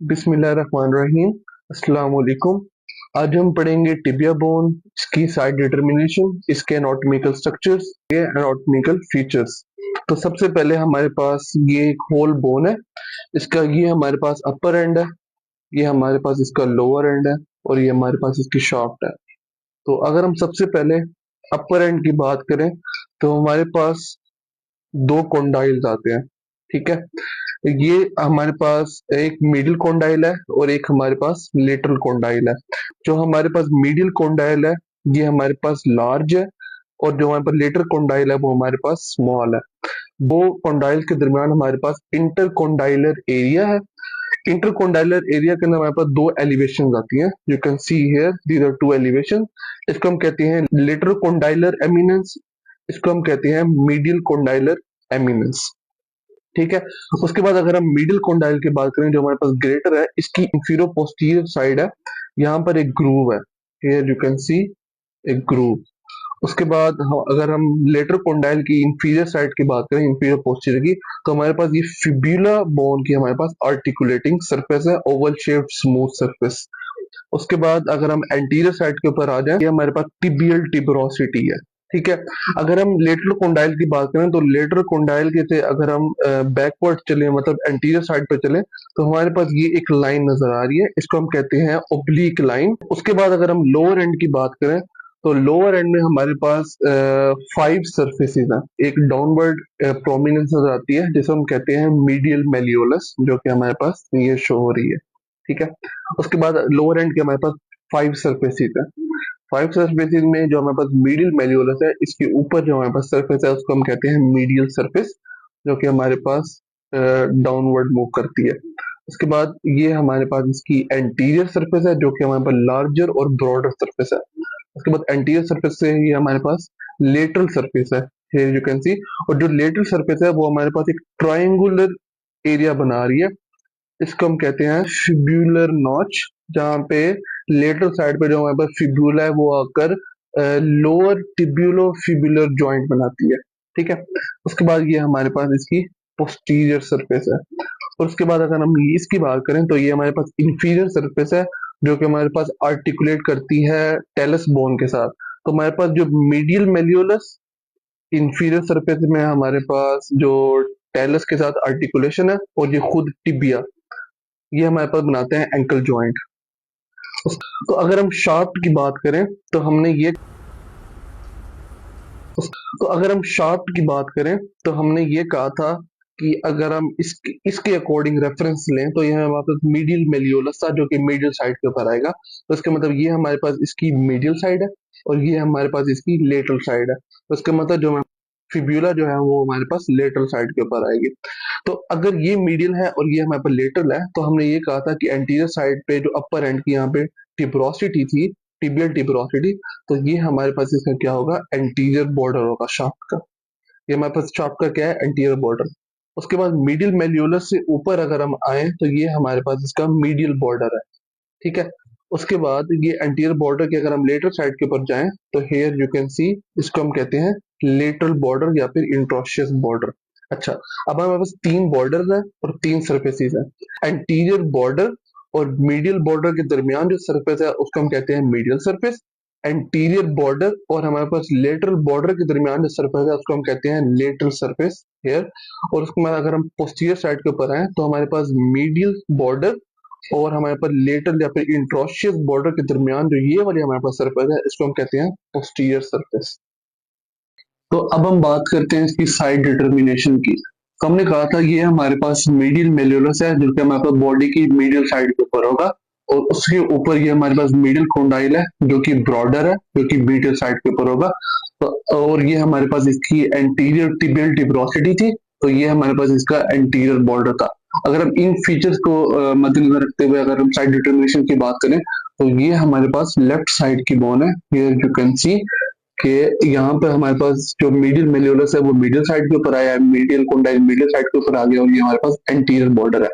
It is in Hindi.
बिस्मिल्लाहिर्रहमानिर्रहीम। अस्सलाम वालेकुम। आज हम पढ़ेंगे टिबिया बोन, इसकी साइड डिटर्मिनेशन, इसके एनाटॉमिकल स्ट्रक्चर्स, ये एनाटॉमिकल फीचर्स। तो सबसे पहले हमारे पास ये एक होल बोन है। इसका ये हमारे पास अपर एंड है, ये हमारे पास इसका लोअर एंड है और ये हमारे पास इसकी शाफ्ट है। तो अगर हम सबसे पहले अपर एंड की बात करें तो हमारे पास दो कॉन्डाइल्स आते हैं। ठीक है, ये हमारे पास एक मिडिल कॉन्डाइल है और एक हमारे पास लेटरल कॉन्डाइल है। जो हमारे पास मिडिल कॉन्डाइल है ये हमारे पास लार्ज है और जो हमारे पास लेटरल कॉन्डाइल है वो हमारे पास स्मॉल है। दो कॉन्डाइल के दरमियान हमारे पास इंटरकॉन्डाइलर एरिया है। इंटरकॉन्डाइलर एरिया के अंदर हमारे पास दो एलिवेशन आती हैं। You can see here these are two elevation. इसको हम कहते हैं लेटरल कॉन्डाइलर एमिनेंस, इसको हम कहते हैं मीडियल कॉन्डाइलर एमिनेंस। ठीक है, उसके बाद अगर हम मिडिल कॉन्डाइल की बात करें जो हमारे पास ग्रेटर है, इसकी इंफीरियर पोस्टीरियर साइड है, यहाँ पर एक ग्रूव है, हियर यू कैन सी एक ग्रूव। उसके बाद अगर हम लेटर कॉन्डाइल की इंफीरियर साइड की बात करें, इंफीरियर पोस्टीरियर की, तो हमारे पास ये फिब्यूला बोन की हमारे पास आर्टिकुलेटिंग सरफेस है, ओवल शेप्ड स्मूथ सरफेस। उसके बाद अगर हम एंटीरियर साइड के ऊपर आ जाए, ये हमारे पास टिबियल टिबरोसिटी है। ठीक है, अगर हम लेटरल कॉन्डाइल की बात करें तो लेटरल कॉन्डाइल के से अगर हम बैकवर्ड चले, मतलब एंटीरियर साइड पे चले, तो हमारे पास ये एक लाइन नजर आ रही है, इसको हम कहते हैं ओब्लिक लाइन। उसके बाद अगर हम लोअर एंड की बात करें तो लोअर एंड में हमारे पास 5 सरफेसेस हैं। एक डाउनवर्ड प्रोमिनेंस नजर आती है जिसे हम कहते हैं मीडियल मेलियोलस, जो कि हमारे पास ये शो हो रही है। ठीक है, उसके बाद लोअर एंड के हमारे पास 5 सरफेसेस है। 5 सरफेसेस में जो हमारे पास मीडियल मेलियोलस है, इसके ऊपर जो हमारे पास सरफेस है उसको हम कहते हैं मीडियल सरफेस, जो कि हमारे पास डाउनवर्ड मूव करती है। उसके बाद ये हमारे पास इसकी एंटीरियर सरफेस है, जो कि हमारे पास लार्जर और ब्रॉडर सरफेस है। उसके बाद एंटीरियर सरफेस से ये हमारे पास लेटरल सरफेस है, हियर यू कैन सी। और जो लेटरल सरफेस है वो हमारे पास एक ट्रायंगुलर एरिया बना रही है, इसको हम कहते हैं फिब्यूलर नॉच, जहाँ पे लेटरल साइड पे जो हमारे पास फिब्यूला है वो आकर लोअर टिब्यूलो फिब्यूलर जॉइंट बनाती है। ठीक है, उसके बाद ये हमारे पास इसकी पोस्टीरियर सरफेस है। और उसके बाद अगर हम इसकी बात करें तो ये हमारे पास इंफीरियर सरफेस है, जो कि हमारे पास आर्टिकुलेट करती है टेलस बोन के साथ। तो हमारे पास जो मीडियल मेलियोलस इंफीरियर सरफेस में हमारे पास जो टेलस के साथ आर्टिकुलेशन है, और ये खुद टिबिया, ये हमारे पास बनाते हैं एंकल जॉइंट। तो अगर हम शाफ्ट की बात करें तो हमने ये तो अगर हम शाफ्ट की बात करें तो हमने ये कहा था कि अगर हम इसके अकॉर्डिंग रेफरेंस लें तो ये हमारे पास मीडियल मेलियोलस था, जो कि मीडियल साइड के ऊपर आएगा। तो इसका मतलब ये हमारे पास इसकी मीडियल साइड है और ये हमारे पास इसकी लेटरल साइड है। तो इसका मतलब जो फिब्यूला जो है वो हमारे पास लेटरल साइड के ऊपर आएगी। तो अगर ये मीडियल है और ये हमारे पास लेटरल है, तो हमने ये कहा था कि एंटीरियर साइड पे जो अपर एंड की यहाँ पे टिब्रोसिटी थी, टिबियल टिब्रोसिटी, तो ये हमारे पास इसका क्या होगा, एंटीरियर बॉर्डर होगा शाफ्ट का। ये हमारे पास शाफ्ट का क्या है, एंटीरियर बॉर्डर। उसके बाद मिडिल मेल्यूलस से ऊपर अगर हम आए तो ये हमारे पास इसका मीडियल बॉर्डर है। ठीक है, उसके बाद ये एंटीरियर बॉर्डर के अगर हम लेटरल साइड के ऊपर जाएं तो हेयर यू कैन सी, इसको हम कहते हैं लेटरल बॉर्डर या फिर इंट्रोशियस बॉर्डर। अच्छा, अब हमारे पास 3 बॉर्डर है और 3 सरफेसेस है। एंटीरियर बॉर्डर और मीडियल बॉर्डर के दरमियान जो सरफेस है उसको हम कहते हैं मीडियल सरफेस। एंटीरियर बॉर्डर और हमारे पास लेटरल बॉर्डर के दरमियान जो सरफेस है उसको हम कहते हैं लेटरल सरफेस हेयर। और उसके बाद अगर हम पोस्टीरियर साइड के ऊपर आए तो हमारे पास मीडियल बॉर्डर और हमारे पास लेटरल या फिर इंट्रोशियस बॉर्डर के दरमियान जो ये वाली हमारे पास सरफेस है इसको हम कहते हैं पोस्टीरियर सरफेस। तो अब हम बात करते हैं इसकी साइड डिटर्मिनेशन की। तो हमने कहा था ये हमारे पास मीडियल मेल्यूलस है, जो कि हमारे पास बॉडी की मीडियल साइड के ऊपर होगा, और उसके ऊपर ये हमारे पास मिडिल कॉन्डाइल है जो कि ब्रॉडर है, जो कि मीडियल साइड के ऊपर होगा। तो और ये हमारे पास इसकी एंटीरियर टिबियल टिब्रोसिटी थी, तो ये हमारे पास इसका एंटीरियर बॉर्डर था। अगर हम इन फीचर्स को मद्देनजर रखते हुए अगर हम साइड डिटर्मिनेशन की बात करें तो ये हमारे पास लेफ्ट साइड की बोन है, हियर यू कैन सी कि यहाँ पे हमारे पास जो मीडियल मेल्यूलस है वो मीडियल साइड के ऊपर आया है, मीडियल कॉन्डाइल मीडियल साइड के ऊपर आ गया, और ये हमारे पास एंटीरियर बॉर्डर है।